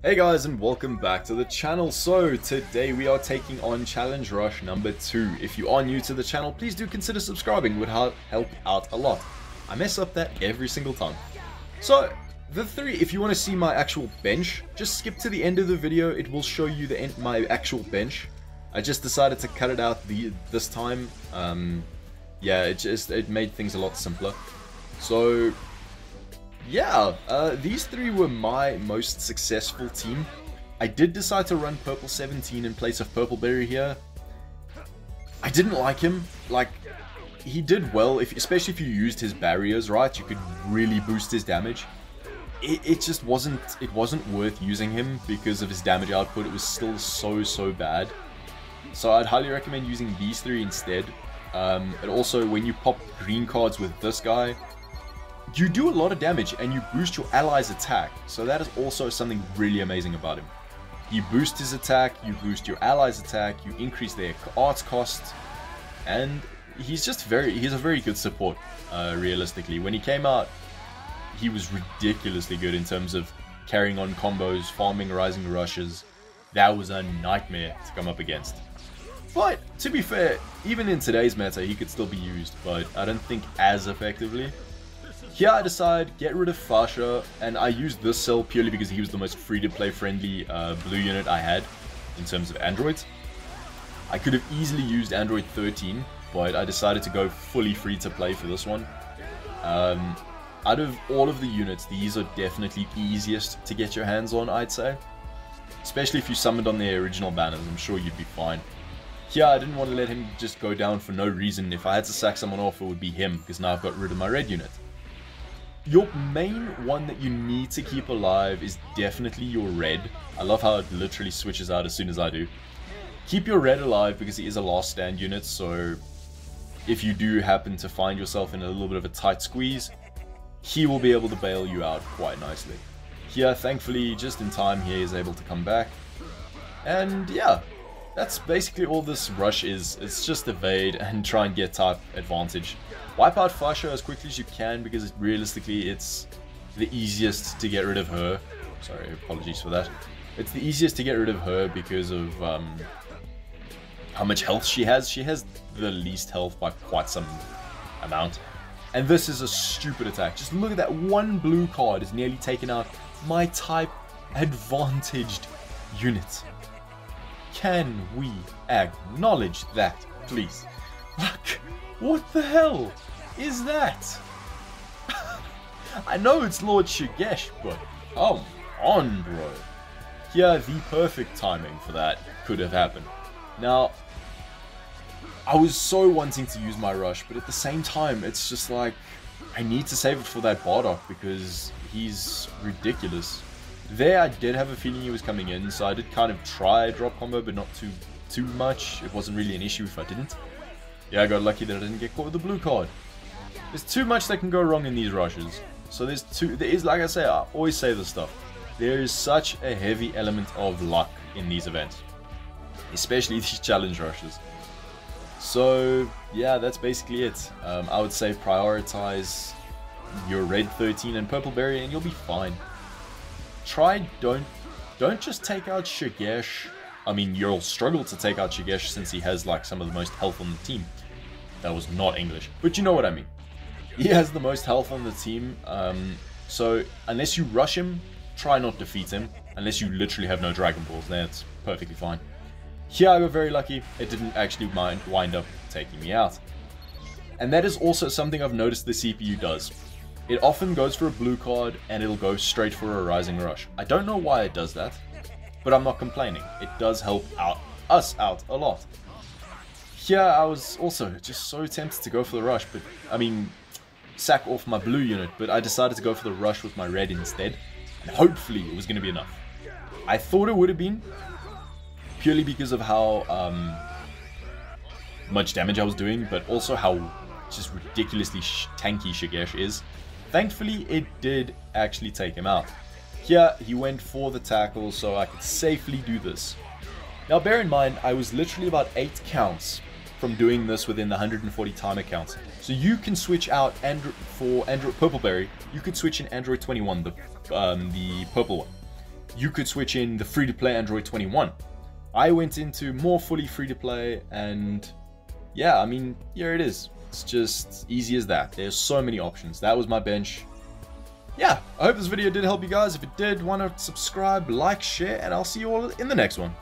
Hey guys, and welcome back to the channel. So today we are taking on challenge rush number 2. If you are new to the channel, please do consider subscribing, it would help out a lot. I mess up that every single time. So the 3, if you want to see my actual bench, just skip to the end of the video. It will show you my actual bench. I just decided to cut it out this time. Yeah, it made things a lot simpler. So yeah, these 3 were my most successful team. I did decide to run Purple 17 in place of Purple Berry here. I didn't like him. Like, he did well, especially if you used his barriers right. You could really boost his damage. It just wasn't worth using him because of his damage output. It was still so bad. So I'd highly recommend using these 3 instead. And also, when you pop green cards with this guy, you do a lot of damage and you boost your ally's attack, so that is also something really amazing about him. You boost his attack, you boost your ally's attack, you increase their arts cost, and he's a very good support, realistically. When he came out, he was ridiculously good in terms of carrying on combos, farming rising rushes. That was a nightmare to come up against. But, to be fair, even in today's meta, he could still be used, but I don't think as effectively. Here I decide, get rid of Fasha, and I used this cell purely because he was the most free-to-play friendly blue unit I had in terms of androids. I could have easily used Android 13, but I decided to go fully free-to-play for this one. Out of all of the units, these are definitely easiest to get your hands on, I'd say. Especially if you summoned on their original banners, I'm sure you'd be fine. Here I didn't want to let him just go down for no reason. If I had to sack someone off, it would be him, because now I've got rid of my red unit. Your main one that you need to keep alive is definitely your red. I love how it literally switches out as soon as I do. Keep your red alive because he is a last stand unit, so if you do happen to find yourself in a little bit of a tight squeeze, he will be able to bail you out quite nicely. Here, thankfully, just in time, he is able to come back. And yeah, that's basically all this rush is. It's just evade and try and get type advantage. Wipe out Fasha as quickly as you can because realistically it's the easiest to get rid of her. Sorry, apologies for that. It's the easiest to get rid of her because of how much health she has. She has the least health by quite some amount. And this is a stupid attack. Just look at that, one blue card is nearly taken out my type advantaged unit. Can we acknowledge that, please? Like, what the hell is that? I know it's Lord Shugesh, but come on, bro. Yeah, the perfect timing for that could have happened. Now, I was so wanting to use my rush, but at the same time, it's just like, I need to save it for that Bardock because he's ridiculous. There, I did have a feeling he was coming in, so I did kind of try a drop combo, but not too much. It wasn't really an issue if I didn't. Yeah, I got lucky that I didn't get caught with the blue card. There's too much that can go wrong in these rushes. So there is, like I say, I always say this stuff. There is such a heavy element of luck in these events. Especially these challenge rushes. So, yeah, that's basically it. I would say prioritize your red 13 and purple berry and you'll be fine. Don't just take out Shugesh. I mean, you'll struggle to take out Shugesh since he has like some of the most health on the team. That was not English, but you know what I mean. He has the most health on the team, so unless you rush him, try not to defeat him. Unless you literally have no Dragonballs, that's perfectly fine. Here I got very lucky, it didn't actually wind up taking me out. And that is also something I've noticed the CPU does. It often goes for a blue card and it'll go straight for a rising rush. I don't know why it does that, but I'm not complaining. It does help us out a lot. Here I was also just so tempted to go for the rush, but I mean, sack off my blue unit, but I decided to go for the rush with my red instead, and hopefully it was going to be enough. I thought it would have been, purely because of how much damage I was doing, but also how just ridiculously tanky Shugesh is. Thankfully, it did actually take him out. Here, he went for the tackle, so I could safely do this. Now, bear in mind, I was literally about 8 counts from doing this within the 140 timer counts. So you can switch out for Android Purple Berry, you could switch in Android 21, the purple one. you could switch in the free-to-play Android 21. I went into more fully free-to-play, and yeah, I mean, here it is. It's just easy as that. There's so many options. That was my bench. Yeah, I hope this video did help you guys. If it did, why not subscribe, like, share, and I'll see you all in the next one.